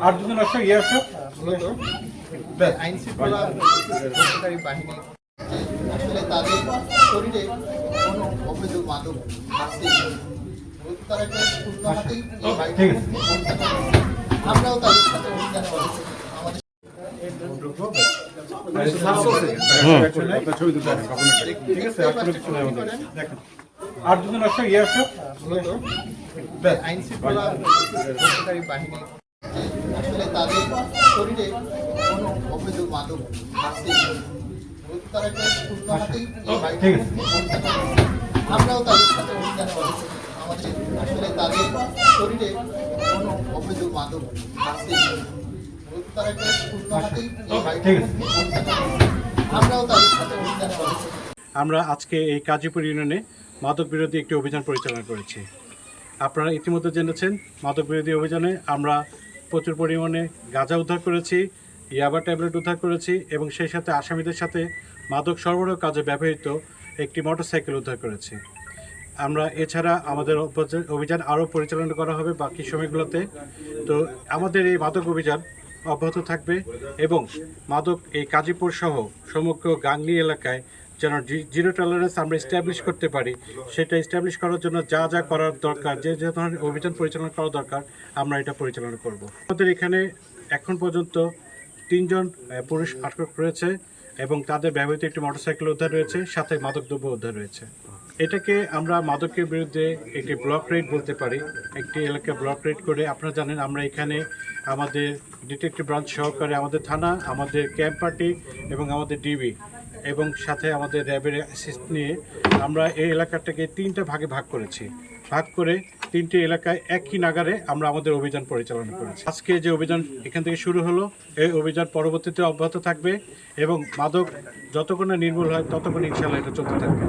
আর দুজন আসো ইয়ে আসো আইন শৃঙ্খলা রক্ষাকারী বাহিনী আসলে তাদের শরীরে কোনো অবৈধ মাদক আছে তারা একটা শূন্য হাতেই আমরাও তাদের সাথে অভিযান করেছি আর দুজন আসো ইয়ে আসো আইন শৃঙ্খলা রক্ষাকারী বাহিনী আসলে তাদের শরীরে কোনো অবৈধ মাদক আছে তারা একটা শূন্য হাতেই আমরাও তাদের সাথে অভিযান করেছি আমাদের আসলে তাদের শরীরে কোনো অবৈধ মাদক আছে তারা একটা শূন্য হাতেই আমরাও তাদের সাথে অভিযান করেছি। আমরা আজকে এই কাজীপুর ইউনিয়নে মাদক বিরোধী একটি অভিযান পরিচালনা করেছি। আপনারা ইতিমধ্যে জেনেছেন মাদক বিরোধী অভিযানে আমরা প্রচুর পরিমাণে গাঁজা উদ্ধার করেছি, ইয়াবা ট্যাবলেট উদ্ধার করেছি এবং সেই সাথে আসামিদের সাথে মাদক সরবরাহ কাজে ব্যবহৃত একটি মোটরসাইকেল উদ্ধার করেছি। আমরা এছাড়া আমাদের অভিযান আরও পরিচালনা করা হবে বাকি সময়গুলোতে। তো আমাদের এই মাদক অভিযান অব্যাহত থাকবে এবং মাদক এই কাজীপুর সহ সমগ্র গাংনী এলাকায় যেন জিরো টলারেন্স আমরা এস্টাবলিশ করতে পারি, সেটা এস্টাবলিশ করার জন্য যা যা করার দরকার, যে যে ধরনের অভিযান পরিচালনা করা দরকার আমরা এটা পরিচালনা করব। আমাদের এখানে এখন পর্যন্ত 3 জন পুলিশ আটক রয়েছে এবং তাদের ব্যবহৃত একটি মোটরসাইকেল উদ্ধার রয়েছে, সাথে মাদকদ্রব্য উদ্ধার রয়েছে। এটাকে আমরা মাদকের বিরুদ্ধে একটি ব্লক রেড বলতে পারি। একটি এলাকা ব্লক রেড করে আপনারা জানেন আমরা এখানে আমাদের ডিটেকটিভ ব্রাঞ্চ সহকারে আমাদের থানা, আমাদের ক্যাম্প পার্টি এবং আমাদের ডিবি এবং সাথে আমাদের র্যাবের অ্যাসিস্ট নিয়ে আমরা এই এলাকাটাকে 3টা ভাগে ভাগ করেছি। ভাগ করে 3টি এলাকায় একই নাগারে আমরা আমাদের অভিযান পরিচালনা করেছি। আজকে যে অভিযান এখান থেকে শুরু হলো, এই অভিযান পরবর্তীতে অব্যাহত থাকবে এবং মাদক যতক্ষণ না নির্মূল হয় ততক্ষণ ইনশাআল্লাহ এটা চলতে থাকবে।